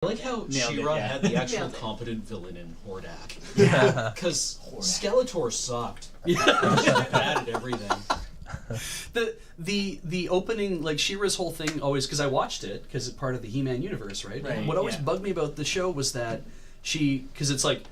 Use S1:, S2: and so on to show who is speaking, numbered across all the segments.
S1: I like how She-Ra had the actual competent villain in Hordak.
S2: Yeah.
S1: Because Skeletor sucked. He was just bad at everything.
S3: The opening, like She-Ra's whole thing always, because I watched it, because it's part of the He-Man universe, right? What always bugged me about the show was that because it's like,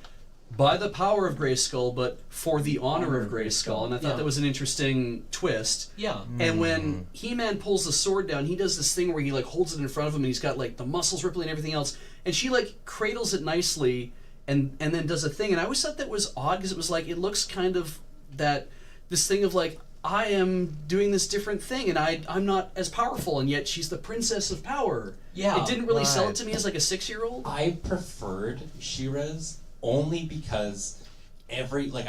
S3: by the power of Grayskull, but for the honor of Grayskull, and I thought that was an interesting twist.
S1: Yeah.
S3: And when He-Man pulls the sword down, he does this thing where he like holds it in front of him, and he's got like the muscles rippling and everything else, and she like cradles it nicely, and then does a thing, and I always thought that was odd because it was like it looks kind of this thing of like, I am doing this different thing, and I'm not as powerful, and yet she's the princess of power. Yeah. It didn't really sell it to me as like a 6-year-old.
S2: I preferred She-Ra's only because I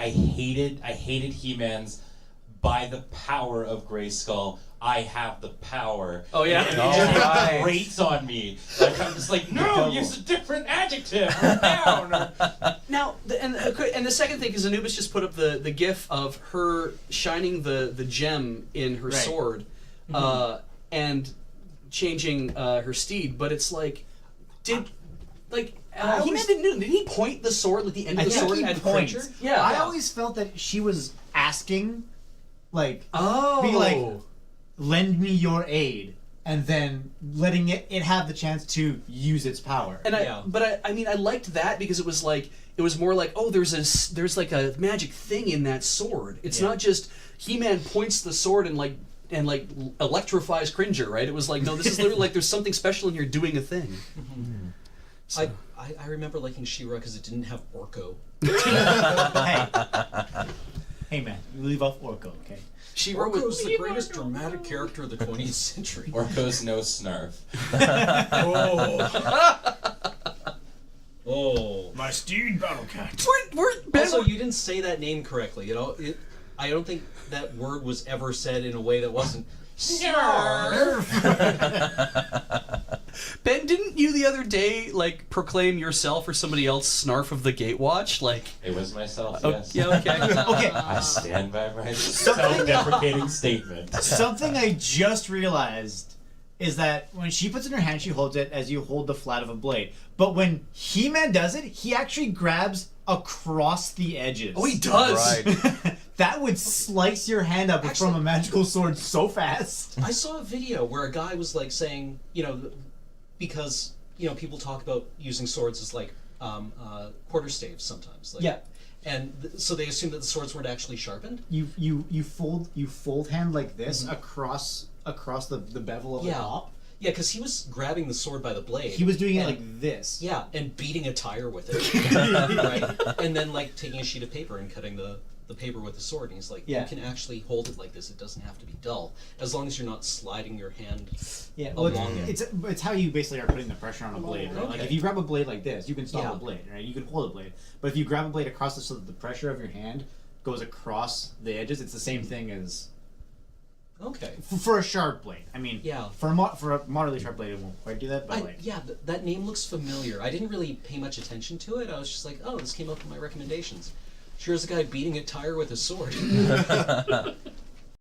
S2: hated He-Man's by the power of Grayskull, I have the power.
S3: Oh yeah.
S2: It just grates on me. Like I'm just like, no, use a different adjective. Or down.
S3: Now, and the second thing is Anubis just put up the gif of her shining the gem in her sword, and changing her steed. But it's like, He-Man did he point the sword at the end of the sword at Preacher? Yeah.
S4: I always felt that she was asking, like, lend me your aid, and then letting it have the chance to use its power.
S3: And I liked that because it was more like, oh, there's like a magic thing in that sword. It's not just He-Man points the sword and electrifies Cringer, right? It was like, no, this is literally like there's something special in here doing a thing.
S1: So. I remember liking She-Ra because it didn't have Orko.
S4: Hey man, you leave off Orko, okay?
S1: She-Ra was the greatest dramatic character of the 20th century.
S2: Orko's no snarf.
S1: Oh.
S4: My steed battle cat.
S1: Also, you didn't say that name correctly. You know, I don't think that word was ever said in a way that wasn't snarf.
S3: Ben, didn't you the other day proclaim yourself or somebody else Snarf of the Gatewatch?
S2: It was myself, yes.
S3: Yeah, okay.
S4: Okay.
S2: I stand by my self-deprecating statement.
S4: Something I just realized is that when she puts it in her hand, she holds it as you hold the flat of a blade. But when He-Man does it, he actually grabs across the edges.
S3: Oh, he does!
S4: Right. That would slice your hand up from a magical sword so fast.
S1: I saw a video where a guy was saying, because people talk about using swords as quarterstaves sometimes. And so they assume that the swords weren't actually sharpened.
S4: You fold hand like this across the bevel of the top.
S1: Yeah, because he was grabbing the sword by the blade.
S4: He was doing it like this.
S1: Yeah, and beating a tire with it. Right? And then taking a sheet of paper and cutting the paper with the sword. And he's like, you can actually hold it like this. It doesn't have to be dull. As long as you're not sliding your hand along it.
S4: It's how you basically are putting the pressure on a blade, right? Like if you grab a blade like this, you can stop a blade, right? You can hold a blade. But if you grab a blade across it so that the pressure of your hand goes across the edges, it's the same thing as...
S1: Okay.
S4: For a sharp blade. I mean, for a moderately sharp blade, it won't quite do that, but
S1: that name looks familiar. I didn't really pay much attention to it. I was just like, oh, this came up in my recommendations. Sure as a guy beating a tire with a sword.